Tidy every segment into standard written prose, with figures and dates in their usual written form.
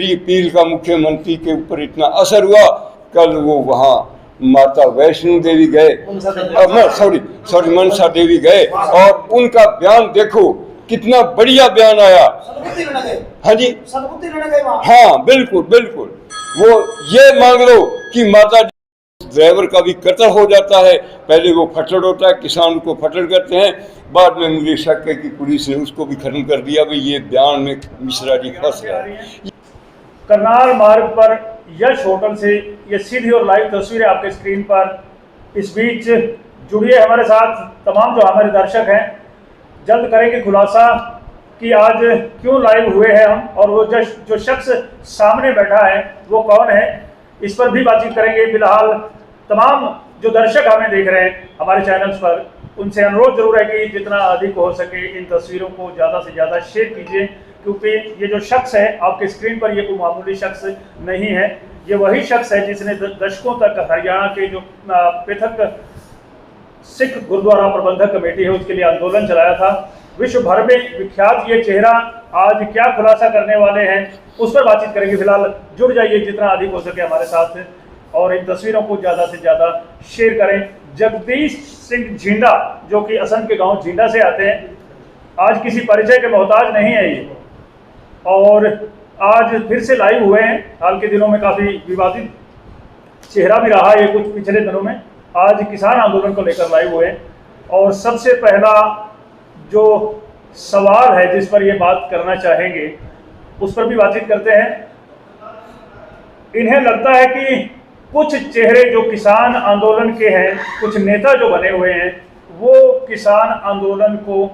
मेरी अपील का मुख्यमंत्री के ऊपर इतना असर हुआ। कल वो वहाँ माता वैष्णो देवी गए, मनसा देवी गए, और उनका बयान देखो कितना बढ़िया बयान आया। हाँ जी, हाँ बिल्कुल बिल्कुल। वो ये मांग लो कि माता ड्राइवर का भी कत्ल हो जाता है, पहले वो फटड़ होता है, किसान को फटड़ करते हैं, बाद में मुझे शक है कि पुलिस ने उसको भी खत्म कर दिया। भाई ये बयान में मिश्रा जी फंस गए। करनाल मार्ग पर यश होटल से ये सीधी और लाइव तस्वीरें आपके स्क्रीन पर। इस बीच जुड़िए हमारे साथ तमाम जो हमारे दर्शक हैं, जल्द करेंगे खुलासा कि आज क्यों लाइव हुए हैं हम, और वो जो शख्स सामने बैठा है वो कौन है, इस पर भी बातचीत करेंगे। फिलहाल तमाम जो दर्शक हमें देख रहे हैं हमारे चैनल्स पर, उनसे अनुरोध जरूर है कि जितना अधिक हो सके इन तस्वीरों को ज़्यादा से ज़्यादा शेयर कीजिए, क्योंकि ये जो शख्स है आपके स्क्रीन पर, ये कोई मामूली शख्स नहीं है। ये वही शख्स है जिसने दशकों तक हरियाणा के जो पृथक सिख गुरुद्वारा प्रबंधक कमेटी है उसके लिए आंदोलन चलाया था। विश्व भर में विख्यात ये चेहरा आज क्या खुलासा करने वाले हैं उस पर बातचीत करेंगे। फिलहाल जुड़ जाइए जितना अधिक हो सके हमारे साथ, और इन तस्वीरों को ज़्यादा से ज़्यादा शेयर करें। जगदीश सिंह झींडा जो कि असम के गांव झींडा से आते हैं, आज किसी परिचय के मोहताज नहीं है ये, और आज फिर से लाइव हुए हैं। हाल के दिनों में काफ़ी विवादित चेहरा भी रहा ये कुछ पिछले दिनों में, आज किसान आंदोलन को लेकर लाइव हुए। और सबसे पहला जो सवाल है जिस पर ये बात करना चाहेंगे उस पर भी बातचीत करते हैं। इन्हें लगता है कि कुछ चेहरे जो किसान आंदोलन के हैं, कुछ नेता जो बने हुए हैं, वो किसान आंदोलन को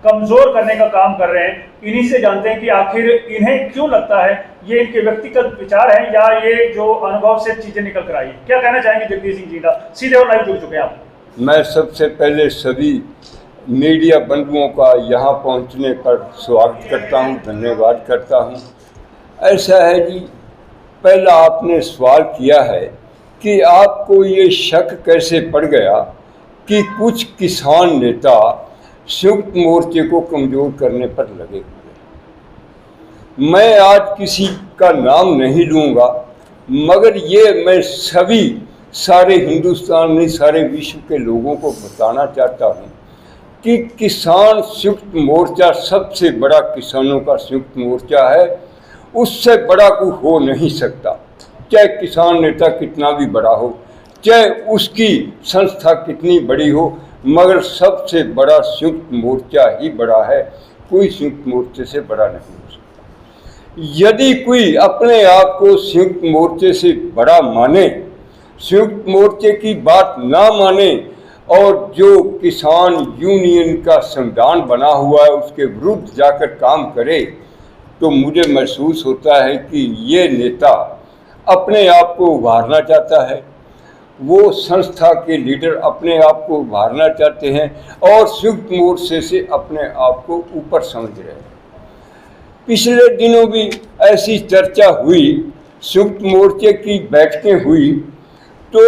कमजोर करने का काम कर रहे हैं। इन्हीं से जानते हैं कि आखिर इन्हें क्यों लगता है, ये इनके व्यक्तिगत विचार हैं या ये जो अनुभव से चीजें निकल कर आई। क्या कहना चाहेंगे जगदीश सिंह जींडा, सीधे और लाइव जुड़ चुके हैं आप। मैं सबसे पहले सभी मीडिया बंधुओं का यहाँ पहुँचने पर स्वागत करता हूँ, धन्यवाद करता हूँ। ऐसा है जी, पहला आपने सवाल किया है कि आपको ये शक कैसे पड़ गया कि कुछ किसान नेता संयुक्त मोर्चे को कमज़ोर करने पर लगे हुए। मैं आज किसी का नाम नहीं लूँगा, मगर ये मैं सभी सारे हिंदुस्तान में सारे विश्व के लोगों को बताना चाहता हूँ कि किसान संयुक्त मोर्चा सबसे बड़ा किसानों का संयुक्त मोर्चा है, उससे बड़ा कोई हो नहीं सकता। चाहे किसान नेता कितना भी बड़ा हो, चाहे उसकी संस्था कितनी बड़ी हो, मगर सबसे बड़ा संयुक्त मोर्चा ही बड़ा है, कोई संयुक्त मोर्चे से बड़ा नहीं हो सकता। यदि कोई अपने आप को संयुक्त मोर्चे से बड़ा माने, संयुक्त मोर्चे की बात ना माने और जो किसान यूनियन का संविधान बना हुआ है उसके विरुद्ध जाकर काम करे, तो मुझे महसूस होता है कि ये नेता अपने आप को उभारना चाहता है, वो संस्था के लीडर अपने आप को उभारना चाहते हैं और संयुक्त मोर्चे से अपने आप को ऊपर समझ रहे हैं। पिछले दिनों भी ऐसी चर्चा हुई, संयुक्त मोर्चे की बैठकें हुई, तो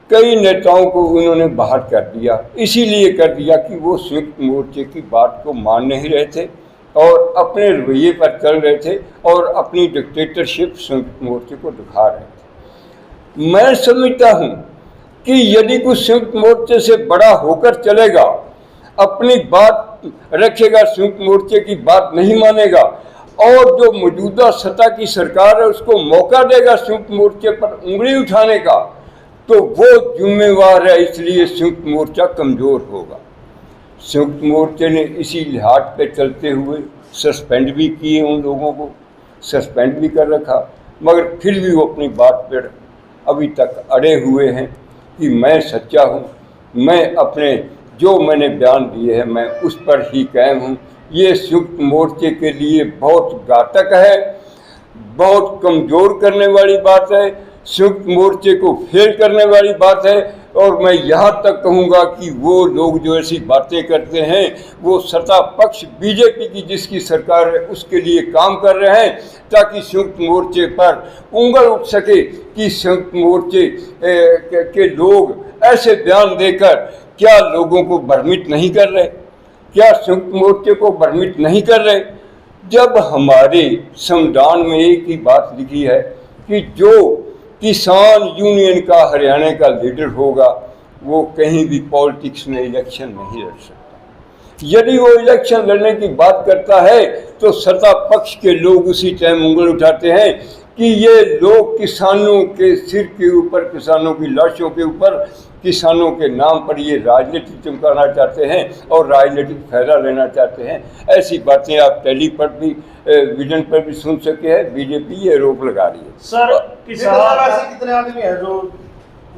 कई नेताओं को उन्होंने बाहर कर दिया। इसीलिए कर दिया कि वो संयुक्त मोर्चे की बात को मान नहीं रहे थे और अपने रवैये पर चल रहे थे और अपनी डिक्टेटरशिप संयुक्त मोर्चे को दिखा रहे थे। मैं समझता हूँ कि यदि कुछ संयुक्त मोर्चे से बड़ा होकर चलेगा, अपनी बात रखेगा, संयुक्त मोर्चे की बात नहीं मानेगा और जो मौजूदा सत्ता की सरकार है उसको मौका देगा संयुक्त मोर्चे पर उंगली उठाने का, तो वो जिम्मेवार है। इसलिए संयुक्त मोर्चा कमज़ोर होगा। संयुक्त मोर्चे ने इसी लिहाज पे चलते हुए सस्पेंड भी किए, उन लोगों को सस्पेंड भी कर रखा, मगर फिर भी वो अपनी बात पर अभी तक अड़े हुए हैं कि मैं सच्चा हूँ, मैं अपने जो मैंने बयान दिए हैं मैं उस पर ही कायम हूँ। ये संयुक्त मोर्चे के लिए बहुत घातक है, बहुत कमज़ोर करने वाली बात है, संयुक्त मोर्चे को फेल करने वाली बात है। और मैं यहाँ तक कहूँगा कि वो लोग जो ऐसी बातें करते हैं वो सत्ता पक्ष बीजेपी की जिसकी सरकार है उसके लिए काम कर रहे हैं, ताकि संयुक्त मोर्चे पर उंगल उठ सके कि संयुक्त मोर्चे के लोग ऐसे बयान देकर क्या लोगों को भ्रमित नहीं कर रहे, क्या संयुक्त मोर्चे को भ्रमित नहीं कर रहे। जब हमारे संविधान में एक ही बात लिखी है कि जो किसान यूनियन का हरियाणा का लीडर होगा वो कहीं भी पॉलिटिक्स में इलेक्शन नहीं लड़ सकता। यदि वो इलेक्शन लड़ने की बात करता है तो सत्ता पक्ष के लोग उसी टाइम उंगली उठाते हैं कि ये लोग किसानों के सिर के ऊपर, किसानों की लाशों के ऊपर, किसानों के नाम पर ये राजनीति चमकाना चाहते हैं और राजनीतिक फायदा लेना चाहते हैं। ऐसी बातें आप टेली पर भी, विजन पर भी सुन सके हैं। बीजेपी ये आरोप लगा रही है। सर किसान कितने आदमी हैं जो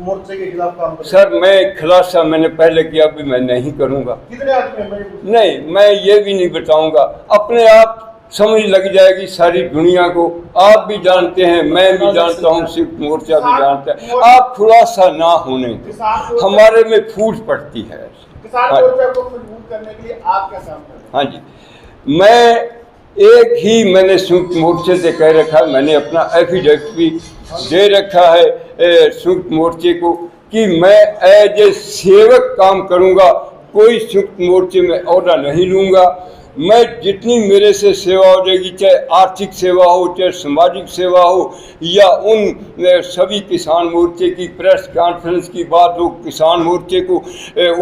मोर्चे के खिलाफ काम कर रहे हैं? सर मैं खुलासा मैंने पहले किया, भी मैं नहीं करूँगा। कितने आदमी हैं? नहीं, मैं ये भी नहीं बताऊँगा। अपने आप समझ लग जाएगी सारी दुनिया को। आप भी जानते हैं, मैं भी जानता हूँ, सिर्फ मोर्चा भी जानता है। आप खुलासा ना होने दो, हमारे में फूट पड़ती है। किसान मोर्चा को मजबूत करने के लिए आप क्या काम कर रहे हैं? हाँ जी, मैं एक ही मैंने संयुक्त मोर्चे से कह रखा, मैंने अपना एफिडेविट भी दे रखा है संयुक्त मोर्चे को कि मैं एज ए सेवक काम करूँगा। कोई संयुक्त मोर्चे में ओहदा नहीं लूँगा। मैं जितनी मेरे से सेवा हो जाएगी, चाहे आर्थिक सेवा हो, चाहे सामाजिक सेवा हो, या उन सभी किसान मोर्चे की प्रेस कॉन्फ्रेंस की बात हो, किसान मोर्चे को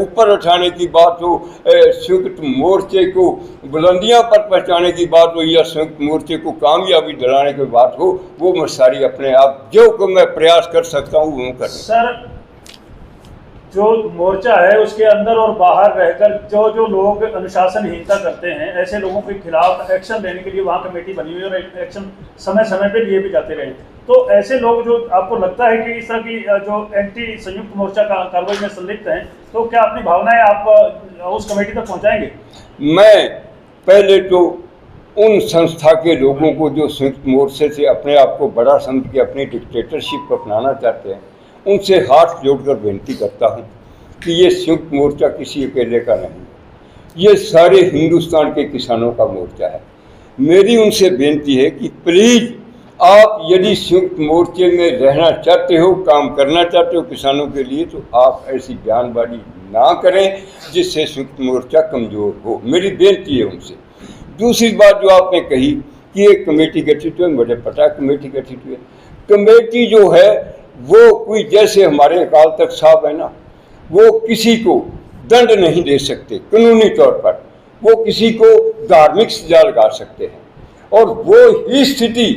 ऊपर उठाने की बात हो, संयुक्त मोर्चे को बुलंदियां पर पहुंचाने की बात हो, या संयुक्त मोर्चे को कामयाबी दिलाने की बात हो, वो मैं सारी अपने आप जो को मैं प्रयास कर सकता हूँ वो कर। सर जो मोर्चा है उसके अंदर और बाहर रहकर जो लोग अनुशासनहीनता करते हैं, ऐसे लोगों के खिलाफ एक्शन लेने के लिए वहाँ कमेटी बनी हुई है और एक्शन समय समय पे लिए भी जाते रहे। तो ऐसे लोग जो आपको लगता है कि इस तरह की जो एंटी संयुक्त मोर्चा का कार्रवाई में संलिप्त हैं, तो क्या अपनी भावनाएं आप उस कमेटी तक पहुँचाएंगे? मैं पहले तो उन संस्था के लोगों को जो संयुक्त मोर्चे से अपने आप को बड़ा समझ के अपनी डिक्टेटरशिप अपनाना चाहते हैं, उनसे हाथ जोड़कर बेनती करता हूं कि ये संयुक्त मोर्चा किसी अकेले का नहीं, ये सारे हिंदुस्तान के किसानों का मोर्चा है। मेरी उनसे बेनती है कि प्लीज़ आप यदि संयुक्त मोर्चे में रहना चाहते हो, काम करना चाहते हो किसानों के लिए, तो आप ऐसी बयानबाजी ना करें जिससे संयुक्त मोर्चा कमज़ोर हो। मेरी बेनती है उनसे। दूसरी बात जो आपने कही कि एक कमेटी गठित हुई, मुझे पता है कमेटी गठित हुई। कमेटी जो है वो कोई, जैसे हमारे अकाल तख्त साहब है ना, वो किसी को दंड नहीं दे सकते कानूनी तौर पर, वो किसी को धार्मिक सजा लगा सकते हैं। और वो ही स्थिति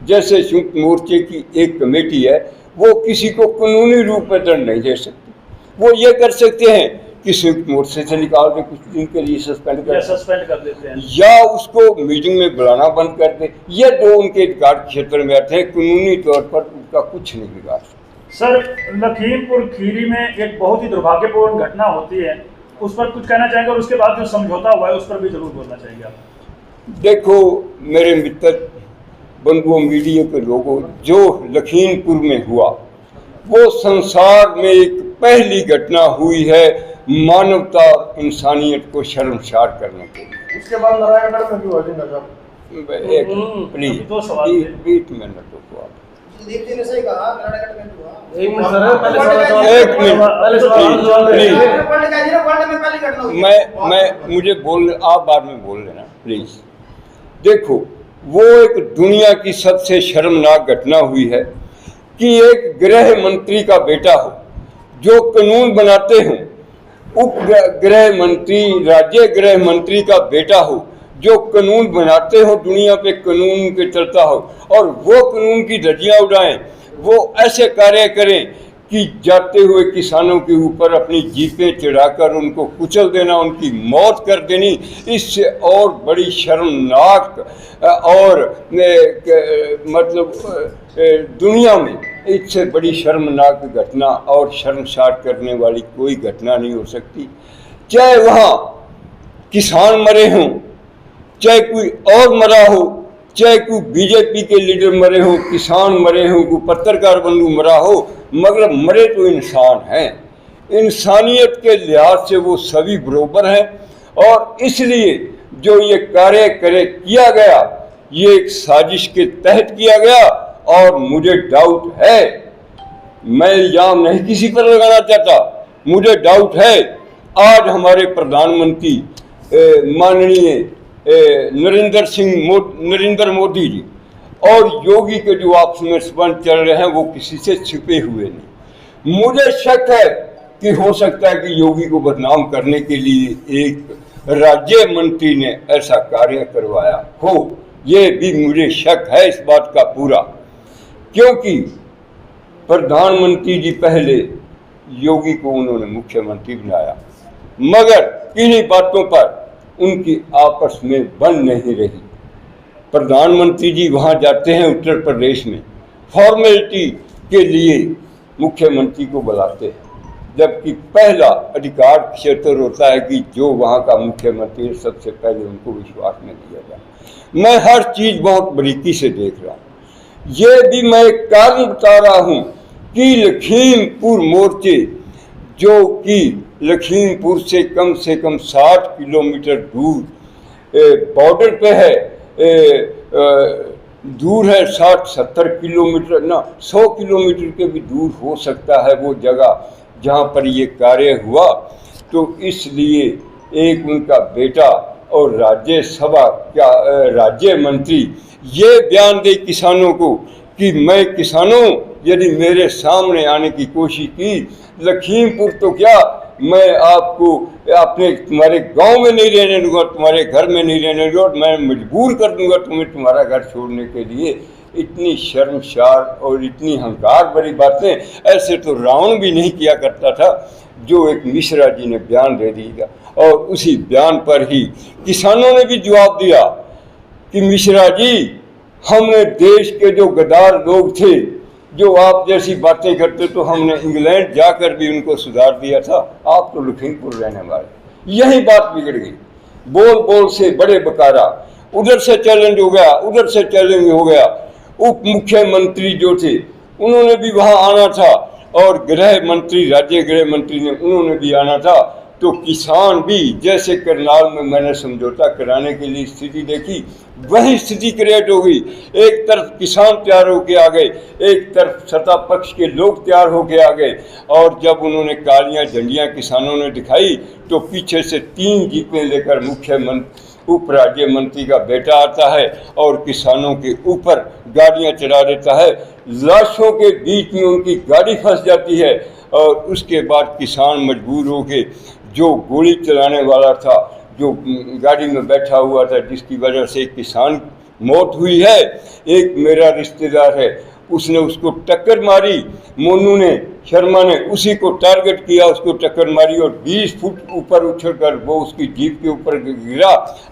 जैसे संयुक्त मोर्चे की एक कमेटी है, वो किसी को कानूनी रूप में दंड नहीं दे सकती। वो ये कर सकते हैं कि संयुक्त मोर्चे से निकाल के कुछ दिन के लिए सस्पेंड कर देते हैं, या उसको मीटिंग में बुलाना बंद कर दे। ये जो उनके अधिकार क्षेत्र में आते हैं, कानूनी तौर पर उनका कुछ नहीं बिगाड़ सकते। सर लखीमपुर खीरी में एक बहुत ही दुर्भाग्यपूर्ण घटना होती है, उस पर कुछ कहना चाहेंगे? और उसके बाद जो समझौता हुआ है उस पर भी जरूर बोलना चाहेंगे आप। देखो मेरे मित्र बंधुओं, मीडिया के लोगों, जो लखीमपुर में हुआ वो संसार में एक पहली घटना हुई है मानवता और इंसानियत को शर्मसार करने के लिए। उसके बाद नारायणगढ़ में भी हुआ एक प्लीज 20 मिनट रुको आप। सुदीप जी ने सही कहा, नारायणगढ़ में हुआ। एक मिनट मुझे बोल, आप बाद में बोल लेना प्लीज। देखो वो एक दुनिया की सबसे शर्मनाक घटना हुई है कि एक गृह मंत्री का बेटा हो जो कानून बनाते हों, उप गृह मंत्री, राज्य गृह मंत्री का बेटा हो जो कानून बनाते हो, दुनिया पे कानून पे चलता हो, और वो कानून की धज्जियां उड़ाएं, वो ऐसे कार्य करें कि जाते हुए किसानों के ऊपर अपनी जीपें चढ़ाकर उनको कुचल देना, उनकी मौत कर देनी, इससे और बड़ी शर्मनाक और मतलब दुनिया में इससे बड़ी शर्मनाक घटना और शर्मसार करने वाली कोई घटना नहीं हो सकती। चाहे वहाँ किसान मरे हों, चाहे कोई और मरा हो, चाहे कोई बीजेपी के लीडर मरे हो, किसान मरे हो, कोई पत्रकार बंधु मरा हो, मगर मरे तो इंसान हैं। इंसानियत के लिहाज से वो सभी बराबर हैं। और इसलिए जो ये कार्य किया गया, ये एक साजिश के तहत किया गया। और मुझे डाउट है, मैं इल्जाम नहीं किसी पर लगाना चाहता, मुझे डाउट है आज हमारे प्रधानमंत्री माननीय नरेंद्र मोदी जी और योगी के जो आपस में संबंध चल रहे हैं वो किसी से छिपे हुए नहीं। मुझे शक है कि हो सकता है कि योगी को बदनाम करने के लिए एक राज्य मंत्री ने ऐसा कार्य करवाया हो, ये भी मुझे शक है इस बात का पूरा, क्योंकि प्रधानमंत्री जी पहले योगी को उन्होंने मुख्यमंत्री बनाया, मगर किन्हीं बातों पर उनकी आपस में बन नहीं रही। प्रधानमंत्री जी वहाँ जाते हैं उत्तर प्रदेश में, फॉर्मेलिटी के लिए मुख्यमंत्री को बुलाते हैं, जबकि पहला अधिकार क्षेत्र होता है कि जो वहाँ का मुख्यमंत्री सबसे पहले उनको विश्वास में लिया जाए। मैं हर चीज़ बहुत बारीकी से देख रहा हूँ। ये भी मैं एक कारण बता रहा हूँ कि लखीमपुर मोर्चे, जो कि लखीमपुर से कम 60 किलोमीटर दूर बॉर्डर पे है, दूर है 60-70 किलोमीटर ना 100 किलोमीटर के भी दूर हो सकता है वो जगह जहाँ पर ये कार्य हुआ। तो इसलिए एक उनका बेटा और राज्यसभा का राज्य मंत्री ये बयान दे किसानों को कि मैं किसानों यदि मेरे सामने आने की कोशिश की, लखीमपुर तो क्या मैं आपको अपने तुम्हारे गांव में नहीं रहने दूंगा, तुम्हारे घर में नहीं रहने दूंगा, मैं मजबूर कर दूंगा तुम्हें तुम्हारा घर छोड़ने के लिए। इतनी शर्मसार और इतनी हंकार भरी बातें ऐसे तो रावण भी नहीं किया करता था, जो एक मिश्रा जी ने बयान दे दिया। और उसी बयान पर ही किसानों ने भी जवाब दिया कि मिश्रा जी, हमने देश के जो गद्दार लोग थे जो आप जैसी बातें करते तो हमने इंग्लैंड जाकर भी उनको सुधार दिया था, आप तो लखीमपुर रहने वाले। यही बात बिगड़ गई, बोल बोल से बड़े बकारा, उधर से चैलेंज हो गया, उधर से चैलेंज हो गया। उप मुख्यमंत्री जो थे उन्होंने भी वहाँ आना था और गृह मंत्री, राज्य गृह मंत्री ने उन्होंने भी आना था। तो किसान भी, जैसे करनाल में मैंने समझौता कराने के लिए स्थिति देखी, वही स्थिति क्रिएट हो गई। एक तरफ किसान तैयार होके आ गए, एक तरफ सत्ता पक्ष के लोग तैयार होके आ गए। और जब उन्होंने कालियां झंडियां किसानों ने दिखाई तो पीछे से 3 जीपें लेकर मुख्यमंत्री, उप राज्य मंत्री का बेटा आता है और किसानों के ऊपर गाड़ियां चढ़ा देता है। लाशों के बीच में उनकी गाड़ी फंस जाती है और उसके बाद किसान मजबूर होके, जो गोली चलाने वाला था, जो गाड़ी में बैठा हुआ था, जिसकी वजह से किसान मौत हुई है, एक मेरा रिश्तेदार है, उसने उसको टक्कर मारी, मोनू ने, शर्मा ने उसी को टारगेट किया, उसको टक्कर मारी और 20 फुट ऊपर उछलकर वो उसकी जीप के ऊपर गिरा।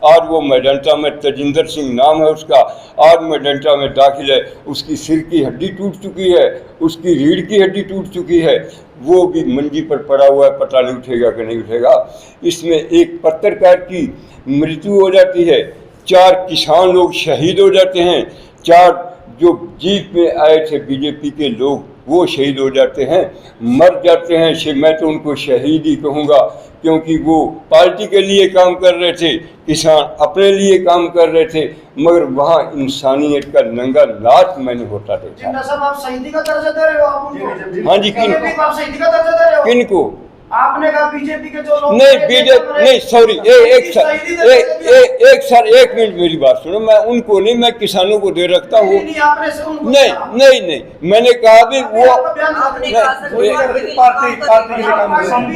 आज वो मेडंटा में, तजिंदर सिंह नाम है उसका, आज मेडंटा में दाखिल है। उसकी सिर की हड्डी टूट चुकी है, उसकी रीढ़ की हड्डी टूट चुकी है, वो भी मंजी पर पड़ा हुआ है, पता नहीं उठेगा कि नहीं उठेगा। इसमें एक पत्रकार की मृत्यु हो जाती है, 4 किसान लोग शहीद हो जाते हैं, 4 जो जीप में आए थे बीजेपी के लोग वो शहीद हो जाते हैं, मर जाते हैं। मैं तो उनको शहीद ही कहूँगा, क्योंकि वो पार्टी के लिए काम कर रहे थे, किसान अपने लिए काम कर रहे थे, मगर वहाँ इंसानियत का नंगा नाच मैंने होता देखा। आप शहीदी का दर्जा दे रहे हो आप उनको? हाँ जी, आप शहीदी का दर्जा दे रहे हो? किनको? आपने कहा बीजेपी के जो लोग नहीं, बीजेपी नहीं, सॉरी, एक मिनट मेरी बात सुनो। मैं उनको नहीं, मैं किसानों को दे रखता हूँ। नहीं, मैंने कहा भी वो,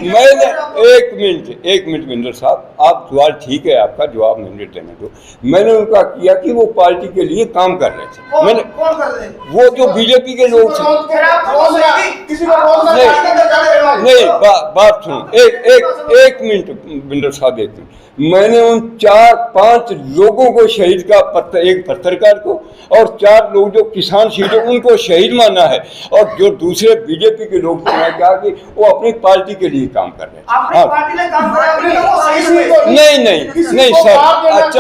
मैंने एक मिनट मिंदर साहब, आप सवाल ठीक है, आपका जवाब मैंने देने दो। मैंने उनका किया कि वो पार्टी के लिए काम कर रहे थे। मैंने वो जो बीजेपी के लोग थे, नहीं, बात सुनो, एक मिनट बिंदर साहब, एक मिनट। मैंने उन 4-5 लोगों को शहीद का, एक पत्रकार को और 4 लोग जो किसान शहीद है उनको शहीद माना है। और जो दूसरे बीजेपी के लोग थे, मैं कहा कि वो अपनी पार्टी के लिए काम कर रहे हैं। नहीं सर,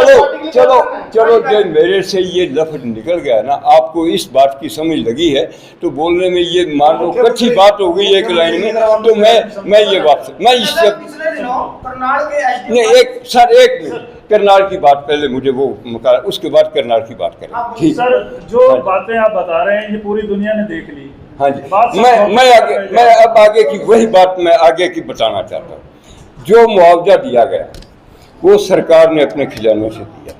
चलो जो मेरे से ये लफ्ज निकल गया ना, आपको इस बात की समझ लगी है तो बोलने में ये मान लो कच्ची बात हो गई एक लाइन में, तो मैं ये बात, मैं इससे नहीं, एक मिनट, करनाल की बात पहले मुझे वो मुकारा, उसके बाद करनाल की बात करें। ठीक सर, जो बातें आप बता रहे हैं ये पूरी दुनिया ने देख ली। हाँ जी, मैं अब आगे की वही बात मैं आगे की बताना चाहता हूँ। जो मुआवजा दिया गया वो सरकार ने अपने खजाने से दिया।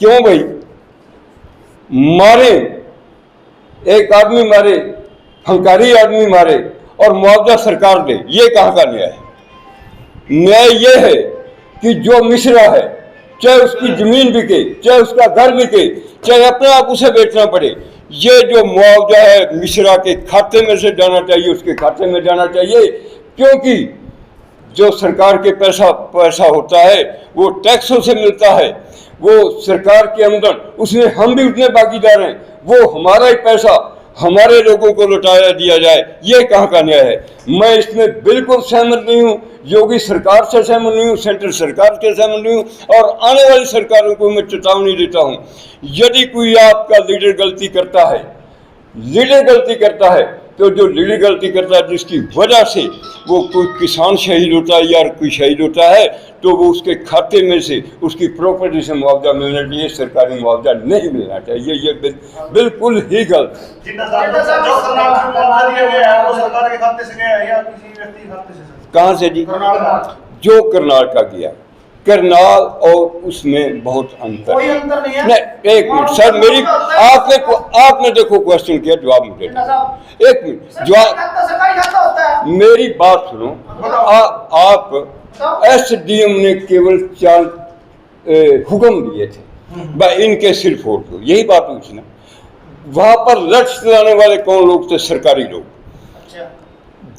क्यों भाई? मारे, एक आदमी मारे, हंकारी आदमी मारे और मुआवजा सरकार दे, ये कहाँ का न्याय है? न्याय ये है कि जो मिश्रा है, चाहे उसकी जमीन बिके, चाहे उसका घर बिके, चाहे अपने आप उसे बेचना पड़े, ये जो मुआवजा है मिश्रा के खाते में से जाना चाहिए, उसके खाते में जाना चाहिए। क्योंकि जो सरकार के पैसा होता है वो टैक्सों से मिलता है, वो सरकार के आमदन, उसमें हम भी उतने भागीदार हैं, वो हमारा ही पैसा हमारे लोगों को लौटाया दिया जाए, ये कहाँ का न्याय है? मैं इसमें बिल्कुल सहमत नहीं हूँ, योगी सरकार से सहमत नहीं हूँ, सेंट्रल सरकार से सहमत नहीं हूँ, और आने वाली सरकारों को मैं चेतावनी देता हूँ, यदि कोई आपका लीडर गलती करता है तो जो लीडर गलती करता है जिसकी वजह से वो कोई किसान शहीद होता है या कोई शहीद होता है, तो वो उसके खाते में से उसकी प्रॉपर्टी से मुआवजा मिलना चाहिए, सरकारी मुआवजा नहीं मिलना चाहिए। ये बिल्कुल ही गलत है। कहाँ से जी? जो करनाल का किया, करनाल और उसमें बहुत अंतर, कोई अंतर नहीं है। नहीं, एक मिनट सर, मेरी आपने देखो क्वेश्चन किया, जवाब मुझे एक मिनट जवाब, मेरी बात सुनो। आप एसडीएम ने केवल 4 हुक्म दिए थे, भाई इनके सिर फोड़ दो, यही बात हुई थी ना। वहां पर लठ चलाने वाले कौन लोग थे? सरकारी लोग।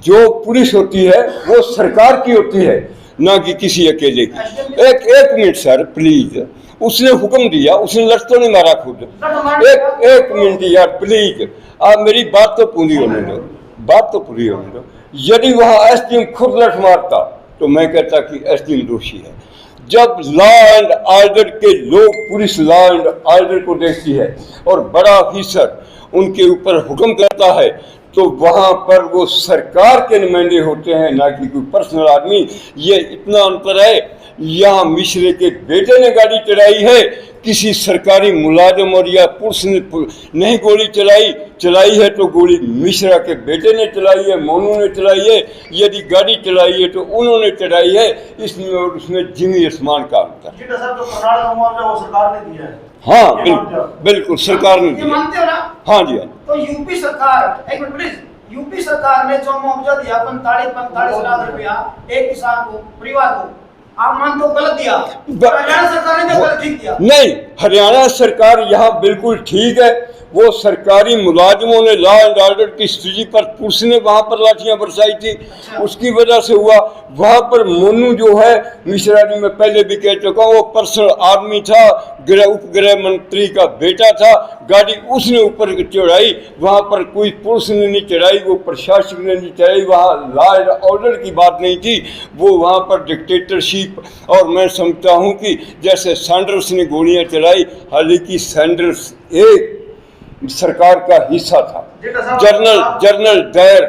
जो पुलिस होती है वो सरकार की होती है, ना कि किसी अकेले की। एक मिनट सर प्लीज, उसने हुक्म दिया, उसने लठ तो नहीं मारा खुद। एक मिनट यार प्लीज, आप मेरी बात तो पूरी होने दो। यदि वहां एसडीएम खुद लठ मारता तो मैं कहता कि एसडीएम दोषी है। जब लॉ एंड ऑर्डर के लोग, पुलिस लॉ एंड ऑर्डर को देखती है और बड़ा ऑफिसर उनके ऊपर हुक्म करता है, तो वहां पर वो सरकार के नुमाइंदे होते हैं, ना कि कोई पर्सनल आदमी। ये इतना अंतर है। यहाँ मिश्रे के बेटे ने गाड़ी चलाई है, किसी सरकारी मुलाजिम और या पुलिस ने नहीं गोली चलाई है तो गोली मिश्रा के बेटे ने चलाई है, मोनू ने चलाई है। यदि गाड़ी चलाई है तो उन्होंने चलाई है। इसमें और उसमें जमीन आसमान का अंतर। हाँ बिल्कुल सरकार ने दिया। मानते हो ना? हाँ जी। तो यूपी सरकार, एक मिनट प्लीज, यूपी सरकार ने जो मुआवजा दिया 45 लाख रुपया एक किसान को, परिवार को, आप मानते हो गलत दिया? हरियाणा सरकार ने गलत ठीक दिया? नहीं, हरियाणा सरकार यहाँ बिल्कुल ठीक है। वो सरकारी मुलाजिमों ने लॉ एंड ऑर्डर की स्थिति पर पुलिस ने वहां पर लाठियां बरसाई थी, उसकी वजह से हुआ। वहां पर मोनू जो है मिश्रा जी, मैं पहले भी कह चुका हूँ, वो पर्सनल आदमी था, उपगृह मंत्री का बेटा था। गाड़ी उसने ऊपर चढ़ाई, वहां पर कोई पुलिस ने नहीं चढ़ाई, वो प्रशासक ने नहीं चढ़ाई, वहाँ लॉ एंड ऑर्डर की बात नहीं थी, वो वहाँ पर डिक्टेटरशिप। और मैं समझता हूँ कि जैसे सैंडर्स ने गोलियां चलाई, हालांकि सैंडर्स एक सरकार का हिस्सा था। जनरल डायर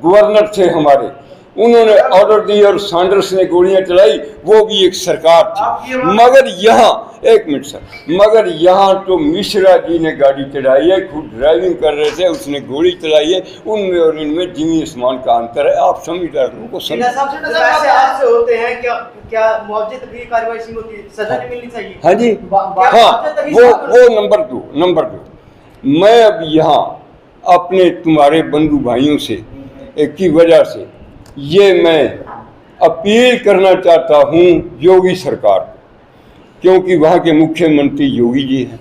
गवर्नर थे हमारे, उन्होंने ऑर्डर दिए और सैंडर्स ने गोलियां चलाई, वो भी एक सरकार थी। मगर यहाँ, एक मिनट सर, मगर यहाँ तो मिश्रा जी ने गाड़ी चढ़ाई है, खुद ड्राइविंग कर रहे थे, उसने गोली चलाई है। उनमें और इनमें जमीन आसमान का अंतर है। आप समझदार लोगों को समझ होते हैं क्या मुआवजे तक की कार्रवाई सीमित होती है, सजा नहीं मिलनी चाहिए? हाँ जी, हाँ, वो नंबर 2। मैं अब यहाँ अपने तुम्हारे बंधु भाइयों से की वजह से ये मैं अपील करना चाहता हूँ योगी सरकार को, क्योंकि वहाँ के मुख्यमंत्री योगी जी हैं।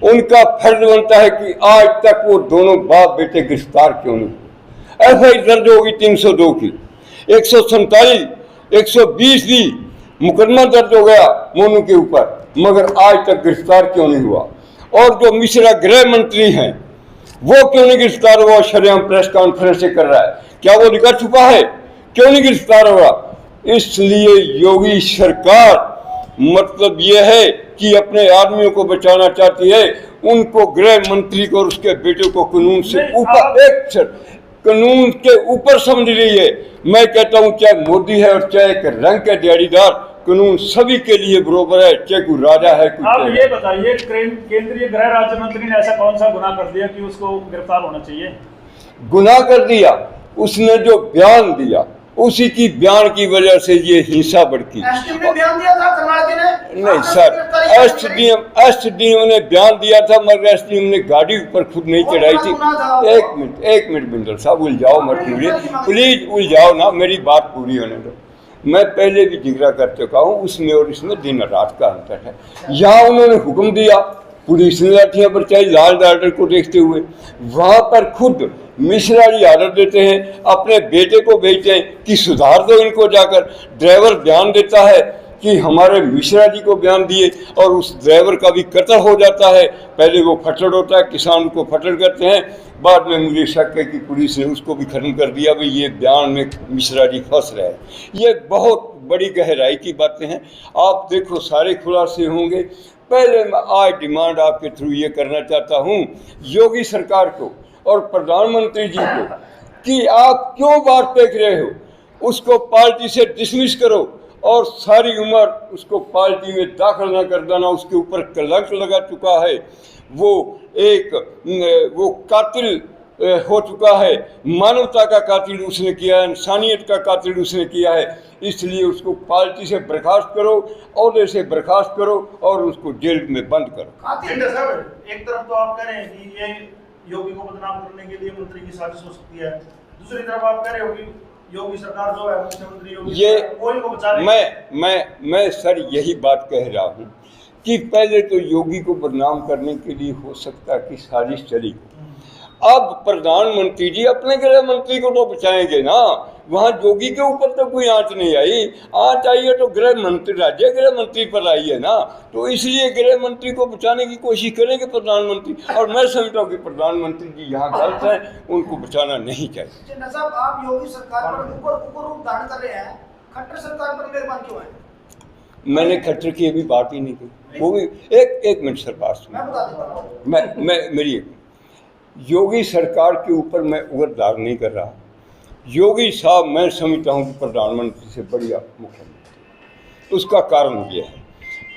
उनका फर्ज बनता है कि आज तक वो दोनों बाप बेटे गिरफ्तार क्यों नहीं हुए। एफआईआर दर्ज होगी 302 की, 147, 120 भी मुकदमा दर्ज हो गया मोनू के ऊपर, मगर आज तक गिरफ्तार क्यों नहीं हुआ। और जो मिश्रा गृह मंत्री हैं वो क्यों नहीं गिरफ्तार हुआ? शरेआम प्रेस कॉन्फ्रेंस से कर रहा है, क्या वो निकाह छुपा है? क्यों नहीं गिरफ्तार हुआ? इसलिए योगी सरकार मतलब ये है कि अपने आदमियों को बचाना चाहती है, उनको गृह मंत्री को और उसके बेटे को कानून से ऊपर, कानून के ऊपर समझ रही है। मैं कहता हूँ चाहे मोदी है और चाहे एक रंग के दिहाड़ीदार, कानून सभी के लिए बराबर है, चाहे कोई राजा है। आप ये बताइए, केंद्रीय गृह राज्य मंत्री ने ऐसा कौन सा गुनाह कर दिया कि उसको गिरफ्तार होना चाहिए? गुनाह कर दिया, उसने जो बयान दिया उसी की बयान की वजह से ये हिंसा भड़की। एसडीएम ने बयान दिया था करनाल के ने? नहीं सर, एसडीएम ने बयान दिया था, मगर एसडीएम ने गाड़ी ऊपर खुद नहीं चढ़ाई थी। एक मिनट बिंदल साहब, उलझाओ मत मुझे प्लीज, उलझाओ ना, मेरी बात पूरी होने दो। मैं पहले भी जिक्र कर चुका हूँ, उसमें और इसमें दिन रात का अंतर है। यहाँ उन्होंने हुक्म दिया, पुलिस ने लाठियाँ बरसाई लाल ऑर्डर को देखते हुए, वहाँ पर खुद मिश्रा जी ऑर्डर देते हैं, अपने बेटे को भेजते हैं कि सुधार दो इनको जाकर। ड्राइवर बयान देता है कि हमारे मिश्रा जी को बयान दिए, और उस ड्राइवर का भी कत्ल हो जाता है। पहले वो फटड़ होता है, किसान को फटड़ करते हैं, बाद में मुझे शक है कि पुलिस ने उसको भी खत्म कर दिया। भाई ये बयान में मिश्रा जी फंस रहे हैं। ये बहुत बड़ी गहराई की बातें हैं, आप देखो सारे खुलासे होंगे। पहले मैं आज डिमांड आपके थ्रू ये करना चाहता हूँ योगी सरकार को और प्रधानमंत्री जी को कि आप क्यों बात फेंक रहे हो, उसको पार्टी से डिसमिस करो और सारी उम्र उसको पार्टी में दाखिल न कर देना। उसके ऊपर कलंक लगा चुका है, वो कातिल हो चुका है, मानवता का कातिल उसने किया है, इंसानियत का कातिल उसने किया है। इसलिए उसको पार्टी से बर्खास्त करो, ओहदे से बर्खास्त करो और उसको जेल में बंद करो। एक तरफ तो आप कह रहे हैं कि ये योगी को बदनाम करने के लिए मंत्री की साजिश हो सकती है, दूसरी तरफ आप कह रहे हो कि योगी सरकार जो है, मुख्यमंत्री योगी ये कोई को बचा रही है। मैं सर यही बात कह रहा हूँ कि पहले तो योगी को बदनाम करने के लिए हो सकता है कि साजिश चली। अब प्रधानमंत्री जी अपने गृह मंत्री को तो बचाएंगे ना, वहाँ योगी के ऊपर तो कोई आंच नहीं आई। आंच आई है तो गृह मंत्री, राज्य गृह मंत्री पर आई है ना, तो इसलिए गृह मंत्री को बचाने की कोशिश करेंगे प्रधानमंत्री। और मैं समझता हूँ कि प्रधानमंत्री जी यहाँ गलत हैं, उनको बचाना नहीं चाहिए। साहब आप योगी सरकार पर ऊपर रूप धारण कर रहे हैं, खट्टर सरकार पर मेहरबान क्यों है? मैंने खट्टर की अभी बात ही नहीं की, वो भी एक मिनट सर बात सुनो, मैं बता देता हूँ। मैं मेरी योगी सरकार के ऊपर मैं उगरदार नहीं कर रहा। योगी साहब मैं समझता हूँ कि प्रधानमंत्री से बढ़िया मुख्यमंत्री। उसका कारण यह है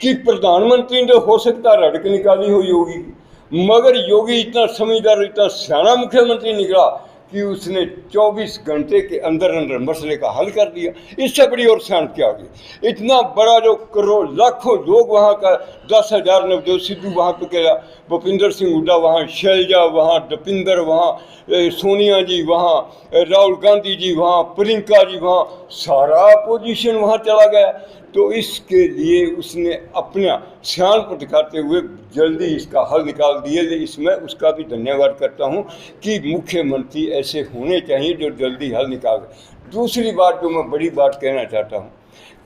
कि प्रधानमंत्री ने हो सकता रड़क निकाली हो योगी की, मगर योगी इतना समझदार, इतना सियाना मुख्यमंत्री निकला कि उसने 24 घंटे के अंदर अंदर मसले का हल कर दिया। इससे बड़ी और शान क्या होगी। इतना बड़ा जो करोड़ लाखों लोग वहाँ का 10,000 नवजोत सिद्धू वहाँ पे गया, भूपिंदर सिंह हुड्डा वहाँ, शैलजा वहाँ, दपिंदर वहाँ, सोनिया जी वहाँ, राहुल गांधी जी वहाँ, प्रियंका जी वहाँ, सारा अपोजिशन वहाँ चला गया। तो इसके लिए उसने अपना सियानपन दिखाते हुए जल्दी इसका हल निकाल दिए। इसमें उसका भी धन्यवाद करता हूँ कि मुख्यमंत्री ऐसे होने चाहिए जो जल्दी हल निकाल दें। दूसरी बात जो मैं बड़ी बात कहना चाहता हूँ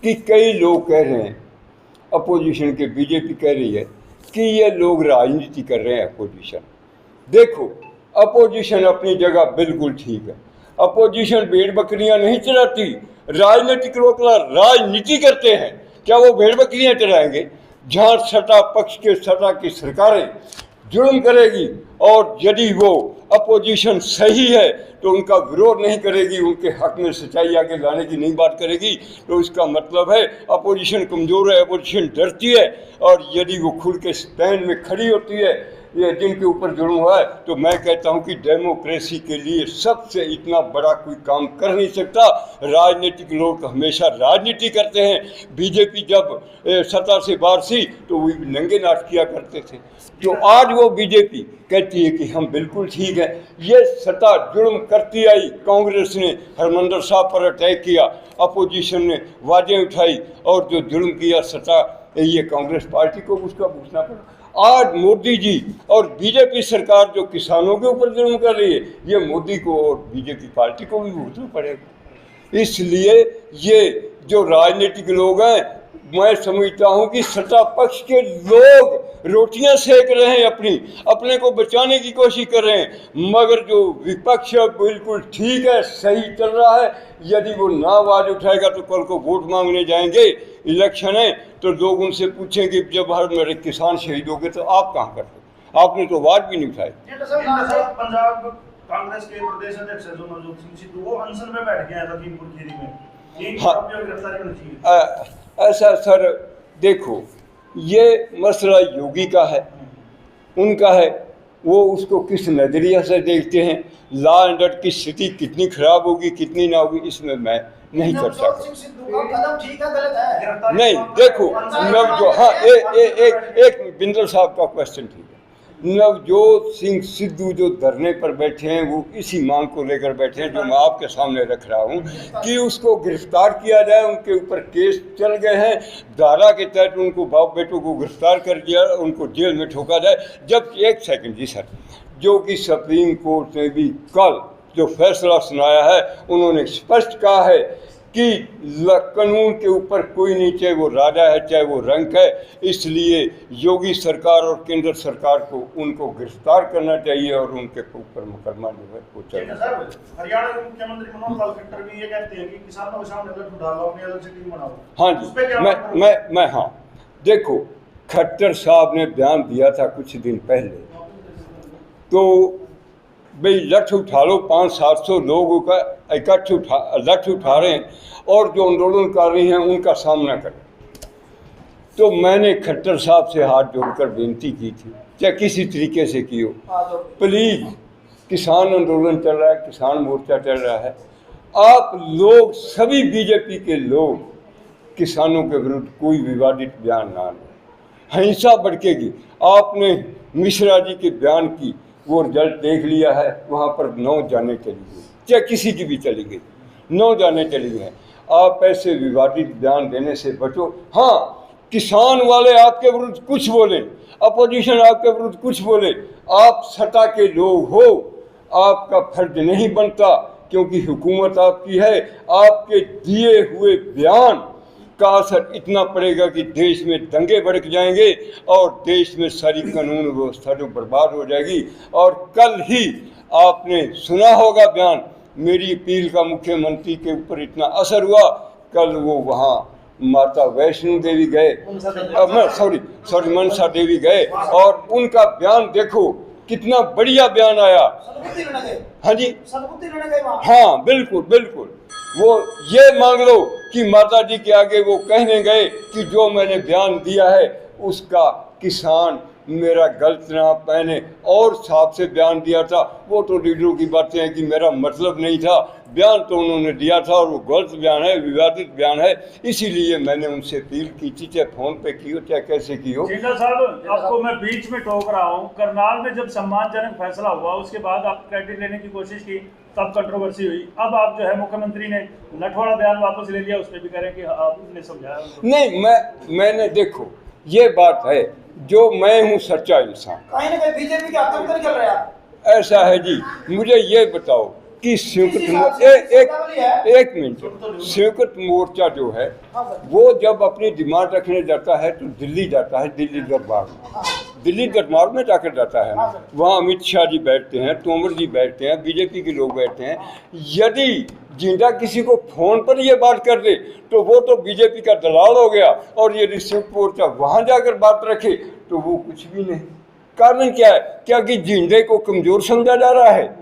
कि कई लोग कह रहे हैं, अपोजिशन के बीजेपी कह रही है कि ये लोग राजनीति कर रहे हैं। अपोजिशन देखो, अपोजिशन अपनी जगह बिल्कुल ठीक है। अपोजिशन भेड़ बकरियां नहीं चलाती, राजनीतिक लोग राजनीति करते हैं। क्या वो भेड़ बकरियां चलाएंगे? जहाँ सत्ता पक्ष के सत्ता की सरकारें जुर्म करेगी और यदि वो अपोजिशन सही है तो उनका विरोध नहीं करेगी, उनके हक में सच्चाई आगे लाने की नहीं बात करेगी, तो इसका मतलब है अपोजिशन कमज़ोर है, अपोजिशन डरती है। और यदि वो खुल के स्टैंड में खड़ी होती है ये जिनके ऊपर जुर्म हुआ है, तो मैं कहता हूं कि डेमोक्रेसी के लिए सबसे इतना बड़ा कोई काम कर नहीं सकता। राजनीतिक लोग हमेशा राजनीति करते हैं। बीजेपी जब सत्ता से बाहर थी तो वो नंगे नाच किया करते थे, तो आज वो बीजेपी कहती है कि हम बिल्कुल ठीक है। ये सत्ता जुर्म करती आई, कांग्रेस ने हरमंदर साहब पर अटैक किया, अपोजिशन ने आवाजें उठाई और जो जुर्म किया सत्ता, ये कांग्रेस पार्टी को उसका भुगतना पड़ा। आज मोदी जी और बीजेपी सरकार जो किसानों के ऊपर जुल्म कर रही है, ये मोदी को और बीजेपी पार्टी को भी भुगतना पड़ेगा। इसलिए ये जो राजनीतिक लोग हैं, मैं समझता हूं कि सत्ता पक्ष के लोग रोटियां सेक रहे हैं, अपने को बचाने की कोशिश कर रहे हैं, मगर जो विपक्ष है बिल्कुल ठीक है, सही चल रहा है। यदि वो ना आवाज उठाएगा तो कल को वोट मांगने जाएंगे, इलेक्शन है, तो लोग उनसे पूछेंगे जब हर मेरे किसान शहीद हो गए तो आप कहाँ करते? आपने तो आवाज भी नहीं उठाई। पंजाब कांग्रेस के प्रदेश अध्यक्ष जो नवजोत सिंह सिद्धू वो अनशन में बैठ गए हैं लखीमपुर खीरी में, गिरफ्तारी होनी चाहिए। ऐसा सर देखो, ये मसला योगी का है, उनका है, वो उसको किस नज़रिया से देखते हैं, लॉ एंड ऑर्डर की स्थिति कितनी खराब होगी कितनी ना होगी, इसमें मैं नहीं कर सकता। नवजोत सिंह सिद्धू का कदम ठीक है गलत है? नहीं देखो, नवजोत, हाँ एक बिंदल साहब का क्वेश्चन ठीक है। नवजोत सिंह सिद्धू जो धरने पर बैठे हैं वो इसी मांग को लेकर बैठे हैं जो मैं आपके सामने रख रहा हूँ कि उसको गिरफ्तार किया जाए। उनके ऊपर केस चल गए हैं, धारा के तहत उनको बाप बेटों को गिरफ्तार कर दिया, उनको जेल में ठोका जाए। जब एक सेकंड जी सर, जो कि सुप्रीम कोर्ट ने भी कल जो फैसला सुनाया है उन्होंने स्पष्ट कहा है कि कानून के ऊपर कोई नहीं, चाहे वो राजा है चाहे वो रंक है, इसलिए योगी सरकार और केंद्र सरकार को उनको गिरफ्तार करना चाहिए और उनके ऊपर मुकदमा जो है वो चलना चाहिए। हरियाणा के मुख्यमंत्री मनोहर लाल खट्टर भी ये कहते हैं कि किसानों के सामने अलग उठा लो, अपनी अलग से टीम बनाओ। हाँ उस पे क्या जी, मैं हाँ देखो, खट्टर साहब ने बयान दिया था कुछ दिन पहले, तो भाई लठ उठा लो, 500-700 लोगों का इकट्ठ लठ उठा रहे हैं और जो आंदोलन कर रही हैं उनका सामना करें। तो मैंने खट्टर साहब से हाथ जोड़कर बेनती की थी, चाहे किसी तरीके से की हो, प्लीज़, किसान आंदोलन चल रहा है, किसान मोर्चा चल रहा है, आप लोग सभी बीजेपी के लोग किसानों के विरुद्ध कोई विवादित बयान ना लें, हिंसा भड़केगी। आपने मिश्रा जी के बयान की वो रिजल्ट देख लिया है, वहाँ पर 9 जाने चली गई, चाहे किसी की भी चली गई, 9 जाने चली गई हैं। आप ऐसे विवादित बयान देने से बचो। हाँ, किसान वाले आपके विरुद्ध कुछ बोले, अपोजिशन आपके विरुद्ध कुछ बोले, आप सत्ता के लोग हो, आपका फर्ज नहीं बनता, क्योंकि हुकूमत आपकी है। आपके दिए हुए बयान का असर इतना पड़ेगा कि देश में दंगे भड़क जाएंगे और देश में सारी कानून व्यवस्था जो बर्बाद हो जाएगी। और कल ही आपने सुना होगा बयान, मेरी अपील का मुख्यमंत्री के ऊपर इतना असर हुआ, कल वो वहाँ माता वैष्णो देवी गए, मनसा देवी गए और उनका बयान देखो कितना बढ़िया बयान आया। हाँ जी, हाँ बिल्कुल बिल्कुल, वो ये मांग लो कि माता जी के आगे वो कहने गए कि जो मैंने बयान दिया है उसका किसान मेरा गलत ना पहने, और साहब से बयान दिया था। वो तो लीडरों की बातें हैं कि मेरा मतलब नहीं था, बयान तो उन्होंने दिया था और वो गलत बयान है, विवादित बयान है, इसीलिए मैंने उनसे अपील की थी, चाहे फोन पे की हो चाहे कैसे की हो। जिंदा साहब, आपको मैं बीच में टोक रहा हूँ, करनाल में जब सम्मानजनक फैसला हुआ उसके बाद आप क्रेडिट लेने की कोशिश की, तब कंट्रोवर्सी हुई। अब आप जो है मुख्यमंत्री ने नटवाड़ा बयान वापस ले लिया, उस पर भी कह रहे हैं कि आपने समझाया नहीं, मैंने देखो ये बात है, जो मैं हूँ सच्चा इंसान, कहीं ना कहीं बीजेपी के हाथों में चल रहा है। ऐसा है जी। मुझे ये बताओ कि संयुक्त एक मिनट, संयुक्त मोर्चा जो है वो जब अपनी डिमांड रखने जाता है तो दिल्ली जाता है, दिल्ली दरबार में, दिल्ली दरबार में जाकर जाता है ना, वहाँ अमित शाह जी बैठते हैं, तोमर जी बैठते हैं, बीजेपी के लोग बैठते हैं। यदि जिंदा किसी को फोन पर ये बात कर दे तो वो तो बीजेपी का दलाल हो गया, और यदि संयुक्त मोर्चा वहाँ जाकर बात रखे तो वो कुछ भी नहीं। कारण क्या है? क्या कि जिंदे को कमज़ोर समझा जा रहा है?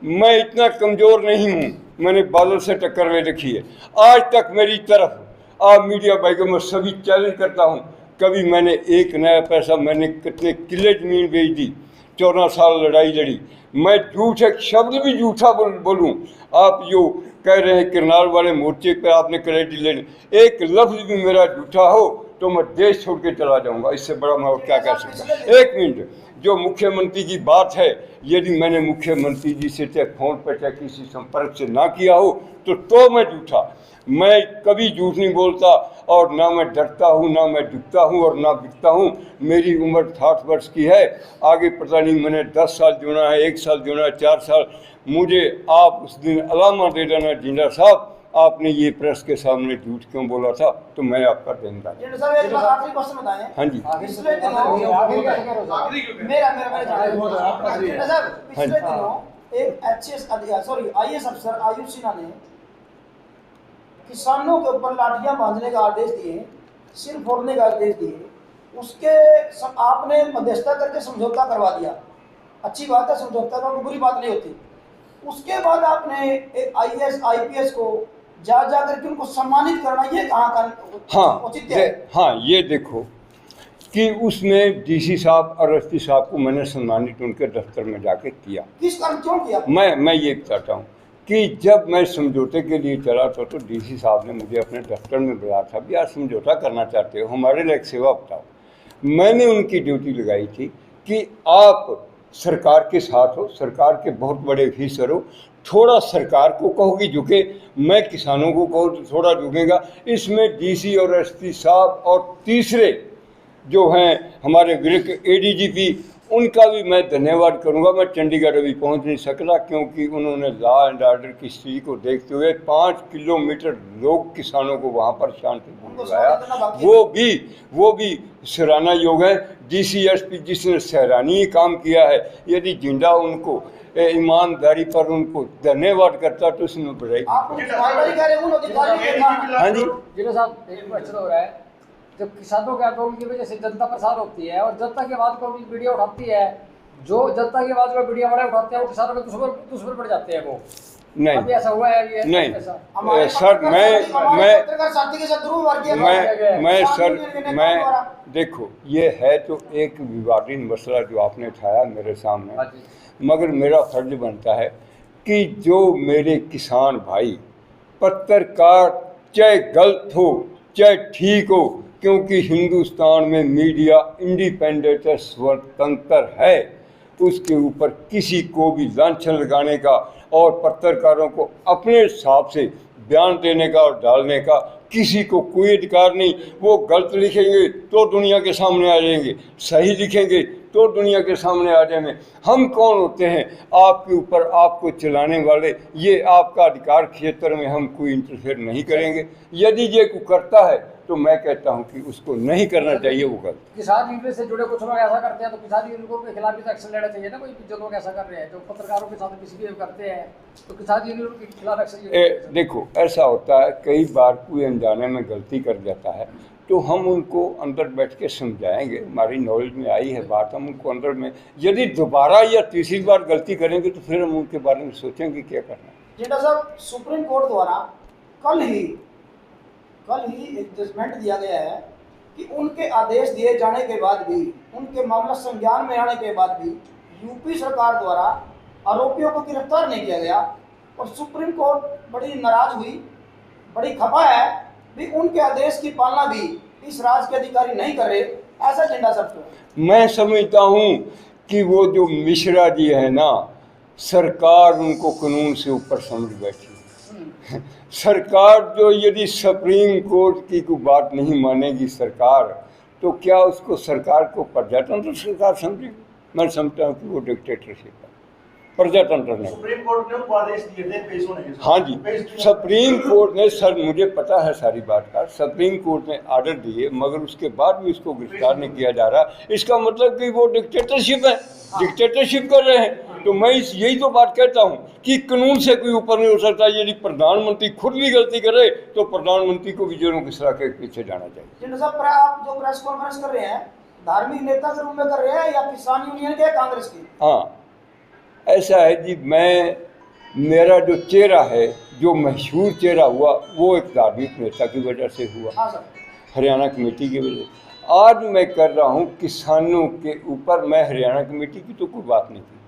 मैं इतना कमज़ोर नहीं हूँ, मैंने बादल से टक्कर ले रखी है। आज तक मेरी तरफ आप मीडिया भाई को मैं सभी चैलेंज करता हूँ, कभी मैंने एक नया पैसा, मैंने कितने किले ज़मीन बेच दी, 14 साल लड़ाई लड़ी, मैं झूठ एक शब्द भी झूठा बोलूँ। आप जो कह रहे हैं करनाल वाले मोर्चे पर आपने क्रेडिट लेने, एक लफ्ज़ भी मेरा झूठा हो तो मैं देश छोड़ के चला जाऊँगा, इससे बड़ा मैं क्या कह सकता। एक मिनट, जो मुख्यमंत्री की बात है, यदि मैंने मुख्यमंत्री जी से चाहे फ़ोन पर चाहे किसी संपर्क से ना किया हो तो मैं झूठा, मैं कभी झूठ नहीं बोलता, और ना मैं डरता हूँ, ना मैं झुकता हूँ और ना बिकता हूँ। मेरी उम्र 60 वर्ष की है, आगे पता नहीं मैंने 10 साल जीना है, 1 साल जीना है, 4 साल। मुझे आप उस दिन अलामा दे देना जिंदा साहब, आपने ये प्रेस के सामने झूठ क्यों बोला था, तो मैं आपका देनदार। आखिरी क्वेश्चन बताएं। हाँ जी, पिछले दिनों एक IAS अफसर आयुष सिन्हा ने किसानों के ऊपर लाठियां बांधने का आदेश दिए, सिर फोड़ने का आदेश दिए, उसके आपने मध्यस्थता करके समझौता करवा दिया। अच्छी बात है, समझौता का कोई बुरी बात नहीं होती। उसके बाद आपने एक IAS IPS को जा करके उनको सम्मानित करना, ये कहाँ का औचित्य है? हाँ, ये देखो, कि उसमें डीसी साहब और एसपी साहब को मैंने सम्मानित उनके दफ्तर में जाके किया। किस कारण, क्यों किया? मैं ये बताता हूँ कि जब मैं समझौते के लिए चला था तो डीसी साहब ने मुझे अपने दफ्तर में बुलाया था, भी यार समझौता करना चाहते हो, हमारे लिए एक सेवा बताओ। मैंने उनकी ड्यूटी लगाई थी कि आप सरकार के साथ हो, सरकार के बहुत बड़े ऑफिसर हो, थोड़ा सरकार को कहो कि झुके, मैं किसानों को कहो तो थोड़ा झुकेगा। इसमें डीसी और एसपी साहब और तीसरे जो हैं हमारे विरक एडीजीपी, उनका भी मैं धन्यवाद करूंगा। मैं चंडीगढ़ अभी पहुंच नहीं सकता क्योंकि उन्होंने लॉ एंड ऑर्डर की स्थिति को देखते हुए 5 किलोमीटर लोग किसानों को वहां पर शांतिपूर्ण लगाया। वो भी सराहना योग है। डीसीएसपी जिसने सराहनीय काम किया है, यदि जिंदा उनको ईमानदारी पर उनको धन्यवाद करता तो उसमें बधाई। हाँ जी जिला साहब, एक क्वेश्चन हो रहा है, जब किसानों के आंदोलन की वजह से जनता परेशान होती है और जनता की आवाज को भी मीडिया उठाती है, जो जनता की आवाज को मीडिया वाले उठाते हैं वो किसानों के दुश्मन पड़ जाते हैं। वो नहीं, अभी ऐसा हुआ है? नहीं सर, मैं देखो, ये है तो एक विवादित मसला जो आपने उठाया मेरे सामने, मगर मेरा फर्ज बनता है कि जो मेरे किसान भाई, पत्रकार चाहे गलत हो चाहे ठीक हो, क्योंकि हिंदुस्तान में मीडिया इंडिपेंडेंट है, स्वतंत्र है, उसके ऊपर किसी को भी लांछन लगाने का और पत्रकारों को अपने हिसाब से बयान देने का और डालने का किसी को कोई अधिकार नहीं। वो गलत लिखेंगे तो दुनिया के सामने आ जाएंगे, सही लिखेंगे तो दुनिया के सामने आ जाएंगे। हम कौन होते हैं आपके ऊपर, आपको चलाने वाले? ये आपका अधिकार क्षेत्र में हम कोई इंटरफेयर नहीं करेंगे। यदि ये कोई करता है तो मैं कहता हूं कि उसको नहीं करना चाहिए, वो गलत। किसान यूनियन से जुड़े कुछ लोग ऐसा करते हैं तो किसान यूनियन के खिलाफ भी तो एक्शन लेना चाहिए ना। कोई जो लोग ऐसा कर रहे हैं, जो पत्रकारों के साथ मिसबिहेव करते हैं, तो किसान यूनियन के खिलाफ एक्शन। देखो, ऐसा होता है कई बार कोई अनजाने में गलती कर जाता है तो हम उनको अंदर बैठ के समझाएंगे, हमारी नॉलेज में आई है बात, हम उनको अंदर में, यदि दोबारा या तीसरी बार गलती करेंगे तो फिर हम उनके बारे में सोचेंगे क्या करना है। जिंदा साहब, सुप्रीम कोर्ट द्वारा कल ही एक जजमेंट दिया गया है कि उनके आदेश दिए जाने के बाद भी, उनके मामला संज्ञान में आने के बाद भी यूपी सरकार द्वारा आरोपियों को गिरफ्तार नहीं किया गया और सुप्रीम कोर्ट बड़ी नाराज हुई, बड़ी खफा है भी उनके आदेश की पालना भी इस राज्य के अधिकारी नहीं कर रहे। ऐसा जिंदा साहब, मैं समझता हूँ कि वो जो मिश्रा जी है ना, सरकार उनको कानून से ऊपर समझ बैठी। सरकार जो यदि सुप्रीम कोर्ट की कोई बात नहीं मानेगी सरकार, तो क्या उसको सरकार को प्रजातंत्र सरकार समझेगी? मैं समझता हूँ कि वो डिक्टेटरशिप है, प्रजातंत्र नहीं। सुप्रीम कोर्ट ने उनको आदेश दिए थे पेश होने के। हाँ जी, सुप्रीम कोर्ट ने, सर मुझे पता है सारी बात का, सुप्रीम कोर्ट ने आर्डर दिए मगर उसके बाद भी उसको गिरफ्तार नहीं किया जा रहा। इसका मतलब कि वो डिक्टेटरशिप है, डिक्टेटरशिप कर रहे हैं। तो मैं यही तो बात कहता हूँ कि कानून से कोई ऊपर नहीं हो सकता। यदि प्रधानमंत्री खुद भी गलती करे तो प्रधानमंत्री को भी जेलों की सलाह के पीछे जाना चाहिए। जिंदा साहब, आप जो प्रेस कॉन्फ्रेंस कर रहे हैं, धार्मिक नेता के रूप में कर रहे हैं या किसान यूनियन के, कांग्रेस की? हाँ, ऐसा है जी, मेरा जो चेहरा है, जो मशहूर चेहरा हुआ, वो एक धार्मिक नेता की वजह से हुआ। हाँ सर, हरियाणा कमेटी की वजह से। आज मैं कर रहा हूँ किसानों के ऊपर। मैं हरियाणा कमेटी की तो कोई बात नहीं की,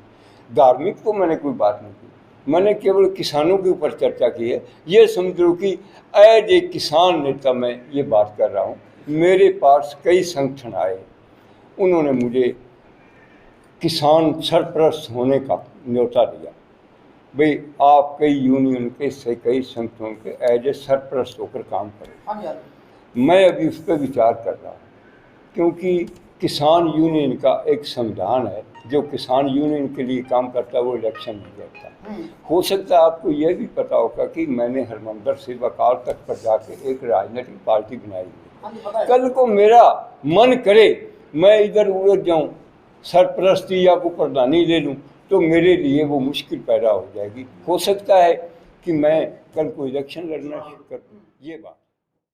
धार्मिक तो मैंने कोई बात नहीं की, मैंने केवल किसानों के ऊपर चर्चा की है। ये समझ लो कि एज एक किसान नेता मैं ये बात कर रहा हूँ। मेरे पास कई संगठन आए, उन्होंने मुझे किसान सरपरस्त होने का न्योता दिया, भाई आप कई यूनियन के से कई संगठनों के एज ए सरपरस्त होकर काम करें। मैं अभी उस पर विचार कर रहा हूँ, क्योंकि किसान यूनियन का एक संविधान है, जो किसान यूनियन के लिए काम करता है वो इलेक्शन नहीं लड़ता। हो सकता है आपको यह भी पता होगा कि मैंने हरमंदर से अकाल तख्त पर जाके एक राजनीतिक पार्टी बनाई है। कल को मेरा मन करे मैं इधर उलझ जाऊँ, सरपरस्ती या को प्रधानी ले लूँ, तो मेरे लिए वो मुश्किल पैदा हो जाएगी। हो सकता है कि मैं कल को इलेक्शन लड़ना शुरू कर दूँ। ये बात